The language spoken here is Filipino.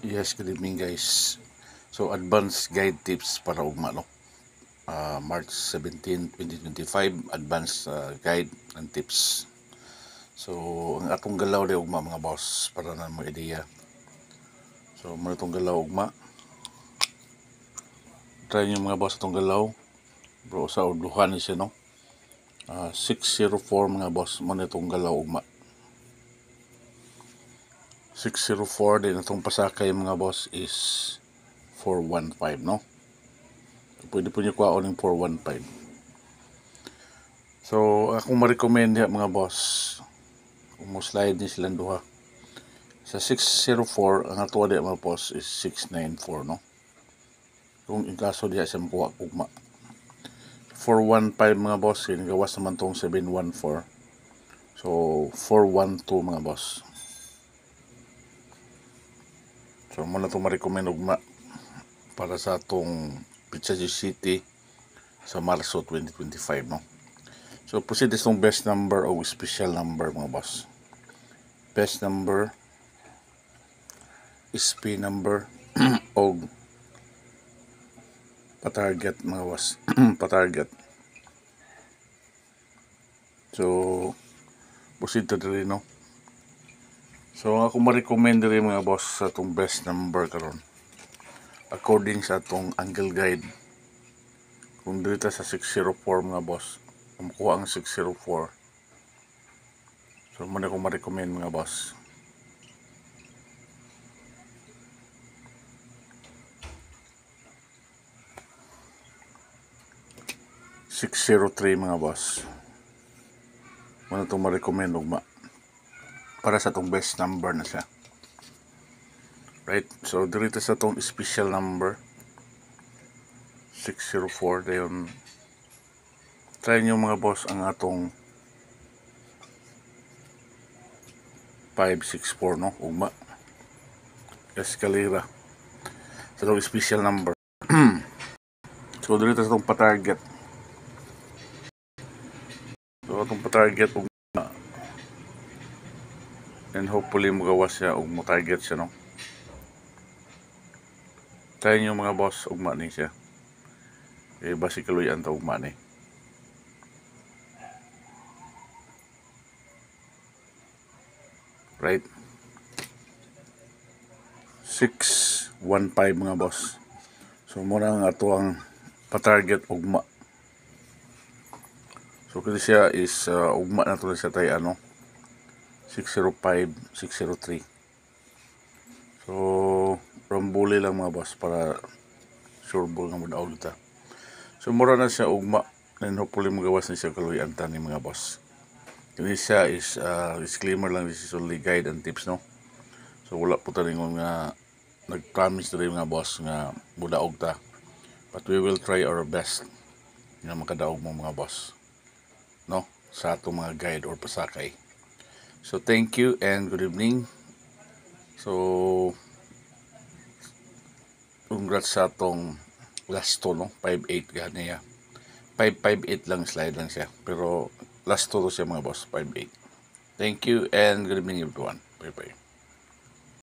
Yes, good evening guys. So advanced guide tips para ugma no. March 17, 2025, advanced guide and tips. So ang atong galaw di ugma mga boss para na mo ideya. So mo itong galaw ugma. Try niyo mga boss itong galaw. Bro sa udluhan ni siya no. 604 mga boss mo itong galaw ugma. 604 din itong pasakay mga boss is 415 no. Pwede po nyo kuha ng 415. So akong ma-recommend niya mga boss, kung mo slide ni silang duha sa 604, ang ato di mga boss is 694 no. Kung in kaso diya siya makuha ugma 415 mga boss, yun gawas naman tong 714. So 412 mga boss. So muna itong ma-recommend ugma para sa atong Pichaji City sa Marso 2025 no. So proceed is itong best number o special number mga boss. Best number, SP number o patarget mga boss. Patarget. So proceed to diri no. So ako ma-recommend diri mga boss sa itong best number karon. According sa atong angle guide, kung dito sa 604 mga boss, kumukuha ang 604. So muna ko ma-recommend mga boss. /603 mga boss. Muna itong ma-recommend ugma para sa itong best number na siya. Right, so dito sa itong special number 604, dayon try nyo mga boss ang atong 564 no, ugma escalera sa itong special number. So dito sa itong patarget, so itong patarget ugma, and hopefully magawa siya o mo-target siya no. Try nyo mga boss ugma ni siya. Basically yan ta ugma ni. Right? 615 mga boss. So muna ang ato ang patarget ugma. So kasi siya is ugma na to siya tayo ano 605, 603. So rambuli lang mga boss para sure ball nga madaog ta. So mura na siya ugma, and hopefully magawas na siya kaluyan ta ni mga boss. Ini siya is disclaimer lang, this is only guide and tips no. So wala po tayo nga nag-promise na rin mga boss nga mudaog ta, but we will try our best nga makadaog mo mga boss no sa atong mga guide or pasakay. So thank you and good evening. So congrats sa atong last to no 58 ganiya. 558 lang slide lang siya, pero last to siya mga boss 58. Thank you and good evening everyone. Bye bye.